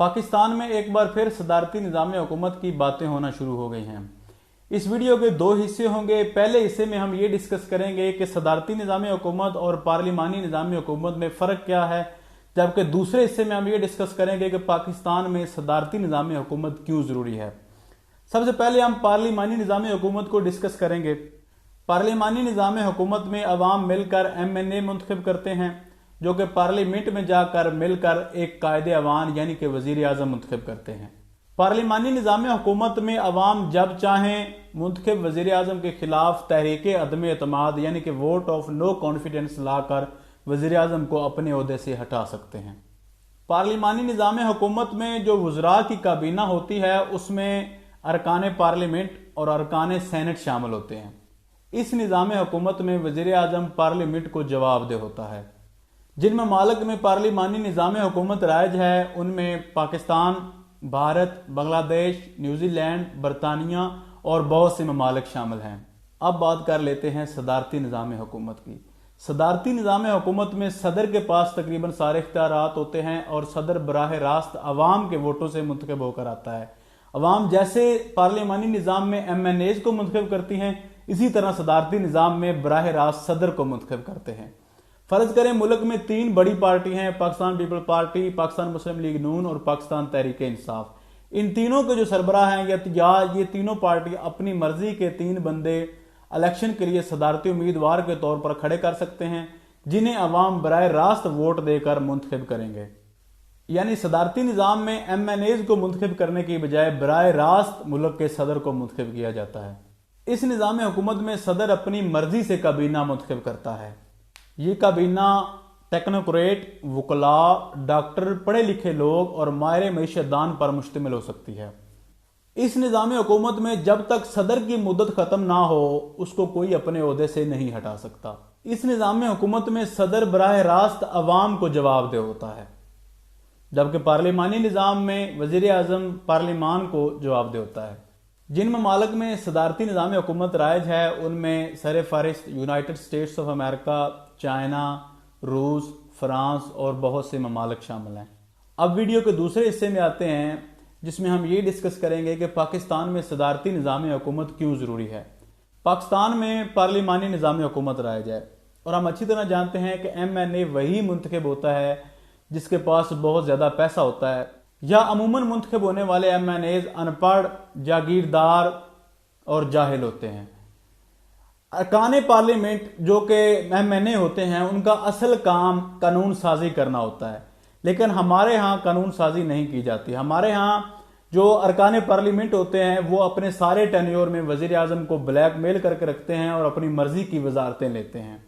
पाकिस्तान में एक बार फिर सदारती निज़ाम हुकूमत की बातें होना शुरू हो गई हैं। इस वीडियो के दो हिस्से होंगे। पहले हिस्से में हम ये डिस्कस करेंगे कि सदारती निज़ाम हुकूमत और पार्लिमानी निज़ाम हुकूमत में फ़र्क क्या है, जबकि दूसरे हिस्से में हम ये डिस्कस करेंगे कि पाकिस्तान में सदारती निज़ाम हुकूमत क्यों ज़रूरी है। सबसे पहले हम पार्लिमानी निज़ाम हुकूमत को डिस्कस करेंगे। पार्लिमानी निज़ाम हुकूमत में अवाम मिलकर MNA मुंतखब करते हैं, जो कि पार्लियामेंट में जाकर मिलकर एक कायदे अवान यानी कि वजीर आज़म मुंतखब करते हैं। पार्लिमानी निज़ाम हुकूमत में अवाम जब चाहें मुंतखब वजीर आज़म के खिलाफ तहरीक अदम एतमाद यानी कि वोट ऑफ नो कॉन्फिडेंस लाकर वजीर आज़म को अपने ओहदे से हटा सकते हैं। पार्लिमानी निज़ाम हुकूमत में जो वज़रा की काबीना होती है उसमें अरकान पार्लियामेंट और अरकान सेनेट शामिल होते हैं। इस निज़ाम हुकूमत में वजीर आज़म पार्लियामेंट को जवाबदेह होता है। जिन ममालिक में पार्लिमानी निज़ाम हुकूमत राइज है उनमें पाकिस्तान, भारत, बांग्लादेश, न्यूजीलैंड, बरतानिया और बहुत से ममालिक शामिल हैं। अब बात कर लेते हैं सदारती निज़ाम हुकूमत की। सदारती निज़ाम हुकूमत में सदर के पास तकरीबन सारे इख्तियारात होते हैं और सदर बराह रास्त अवाम के वोटों से मुंतखब होकर आता है। अवाम जैसे पार्लिमानी निज़ाम में MNAs को मुंतखब करती हैं, इसी तरह सदारती निज़ाम में बराह रास्त सदर को मुंतखब करते हैं। फर्ज करें मुल्क में तीन बड़ी पार्टी हैं, पाकिस्तान पीपल पार्टी, पाकिस्तान मुस्लिम लीग नून और पाकिस्तान तहरीक इंसाफ। इन तीनों के जो सरबराह हैं या ये तीनों पार्टी अपनी मर्जी के तीन बंदे इलेक्शन के लिए सदारती उम्मीदवार के तौर पर खड़े कर सकते हैं, जिन्हें अवाम बराह रास्त वोट देकर मुंतखब करेंगे। यानी सदारती निज़ाम में MNAs को मुंतखब करने की बजाय बराह रास्त मुल्क के सदर को मुंतखब किया जाता है। इस निज़ाम हुकूमत में सदर अपनी मर्जी से काबीना मुंतखब करता है। ये काबीना टेक्नोक्रेट, वकला, डॉक्टर, पढ़े लिखे लोग और माहिर मईशतदान पर मुश्तमिल हो सकती है। इस निज़ाम हुकूमत में जब तक सदर की मुद्दत ख़त्म ना हो उसको कोई अपने ओहदे से नहीं हटा सकता। इस निज़ाम हुकूमत में सदर बराह रास्त अवाम को जवाबदेह होता है, जबकि पार्लिमानी निज़ाम में वज़ीर आज़म पार्लिमान को जवाबदेह होता है। जिन ममालिक में सदारती निज़ाम हुकूमत राइज है उनमें सर फहरिस्त United States of America, China, रूस, फ्रांस और बहुत से ममालिक शामिल हैं। अब वीडियो के दूसरे हिस्से में आते हैं, जिसमें हम ये डिस्कस करेंगे कि पाकिस्तान में सदारती निज़ाम हुकूमत क्यों ज़रूरी है। पाकिस्तान में पार्लिमानी निज़ाम हुकूमत राइज है और हम अच्छी तरह जानते हैं कि MNA वही मुंतखब होता है जिसके पास बहुत ज़्यादा पैसा होता है, या अमूमन मुंतखब होने वाले MNAs अनपढ़, जागीरदार और जाहिल होते हैं। अरकान पार्लियामेंट जो कि MNA होते हैं उनका असल काम कानून साजी करना होता है, लेकिन हमारे यहाँ कानून साजी नहीं की जाती। हमारे यहाँ जो अरकान पार्लियामेंट होते हैं वो अपने सारे टेन्योर में वज़ीर आज़म को ब्लैकमेल करके रखते हैं और अपनी मर्जी की वजारतें लेते हैं,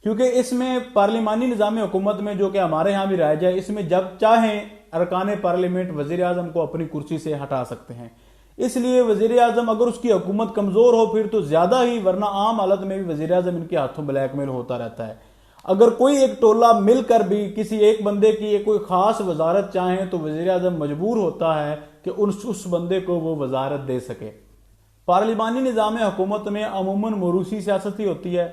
क्योंकि इसमें पार्लिमानी निज़ाम हुकूमत में जो कि हमारे यहाँ भी राइज है, इसमें जब चाहें अरकान पार्लियामेंट वज़ीर आज़म को अपनी कुर्सी से हटा सकते हैं। इसलिए वज़ीर आज़म अगर उसकी हुकूमत कमज़ोर हो फिर तो ज़्यादा ही, वरना आम हालत में भी वज़ीर आज़म इनके हाथों ब्लैकमेल होता रहता है। अगर कोई एक टोला मिलकर भी किसी एक बंदे की एक कोई ख़ास वजारत चाहें तो वज़ीर आज़म मजबूर होता है कि उस बंदे को वो वजारत दे सके। पार्लिमानी निज़ाम हुकूमत में अमूमन मोरूसी सियासत ही होती है,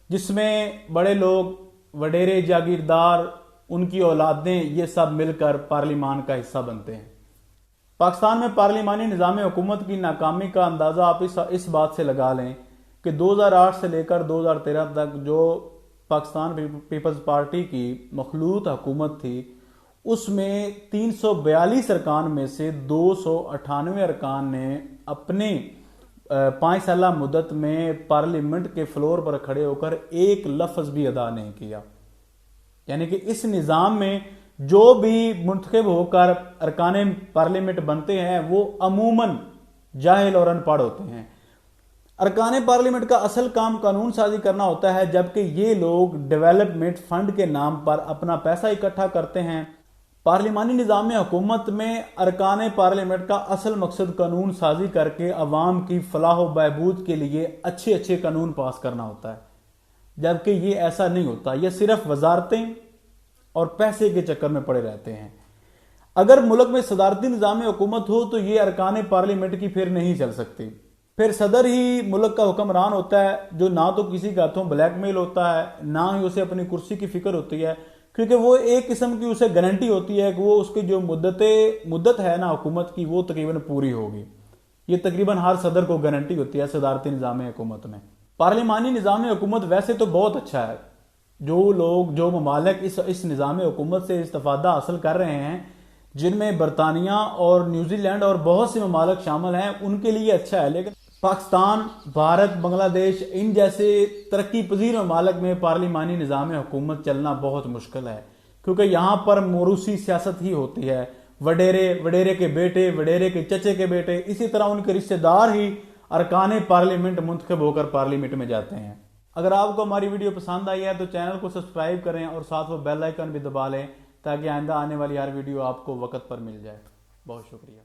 जिसमें बड़े लोग, वडेरे, जागीरदार, उनकी औलादें, ये सब मिलकर पार्लिमान का हिस्सा बनते हैं। पाकिस्तान में पार्लिमानी निज़ाम हुकूमत की नाकामी का अंदाज़ा आप इस बात से लगा लें कि 2008 से लेकर 2013 तक जो पाकिस्तान पीपल्स पार्टी की मखलूत हुकूमत थी उसमें 342 अरकान में से 298 अरकान ने अपने 5 साल मुद्दत में पार्लियामेंट के फ्लोर पर खड़े होकर एक लफ्ज भी अदा नहीं किया। यानी कि इस निज़ाम में जो भी मुंतखब होकर अरकान पार्लियामेंट बनते हैं वो अमूमन जाहिल और अनपढ़ होते हैं। अरकान पार्लियामेंट का असल काम कानून साजी करना होता है, जबकि ये लोग डेवलपमेंट फंड के नाम पर अपना पैसा इकट्ठा करते हैं। पार्लिमानी निज़ाम हुकूमत में अरकान पार्लियामेंट का असल मकसद कानून साजी करके अवाम की फलाह व बहबूद के लिए अच्छे अच्छे कानून पास करना होता है, जबकि ये ऐसा नहीं होता। ये सिर्फ वजारतें और पैसे के चक्कर में पड़े रहते हैं। अगर मुल्क में सदारती निज़ाम हुकूमत हो तो ये अरकान पार्लियामेंट की फिर नहीं चल सकती। फिर सदर ही मुल्क का हुक्मरान होता है, जो ना तो किसी के हाथों ब्लैकमेल होता है, ना ही उसे अपनी कुर्सी की फिक्र होती है, کیونکہ وہ ایک قسم کی اسے گارنٹی ہوتی ہے کہ وہ اس کی جو مدت ہے نا حکومت کی وہ تقریباً پوری ہوگی. یہ تقریباً ہر صدر کو گارنٹی ہوتی ہے صدارتی نظام حکومت میں. پارلیمانی نظام حکومت ویسے تو بہت اچھا ہے. جو ممالک اس نظام حکومت سے استفادہ حاصل کر رہے ہیں، جن میں برطانیہ اور نیوزی لینڈ اور بہت سے ممالک شامل ہیں، ان کے لیے اچھا ہے. لیکن پاکستان، بھارت، بنگلہ دیش، ان جیسے ترقی پذیر ممالک میں پارلیمانی نظام حکومت چلنا بہت مشکل ہے، کیونکہ یہاں پر موروثی سیاست ہی ہوتی ہے. وڈیرے کے بیٹے، وڈیرے کے چچے کے بیٹے، اسی طرح ان کے رشتہ دار ہی ارکان پارلیمنٹ منتخب ہو کر پارلیمنٹ میں جاتے ہیں. اگر آپ کو ہماری ویڈیو پسند آئی ہے تو چینل کو سبسکرائب کریں اور ساتھ وہ بیل آئیکن بھی دبا لیں تاکہ آئندہ آنے والی ہر ویڈیو آپ کو وقت پر مل جائے. بہت شکریہ.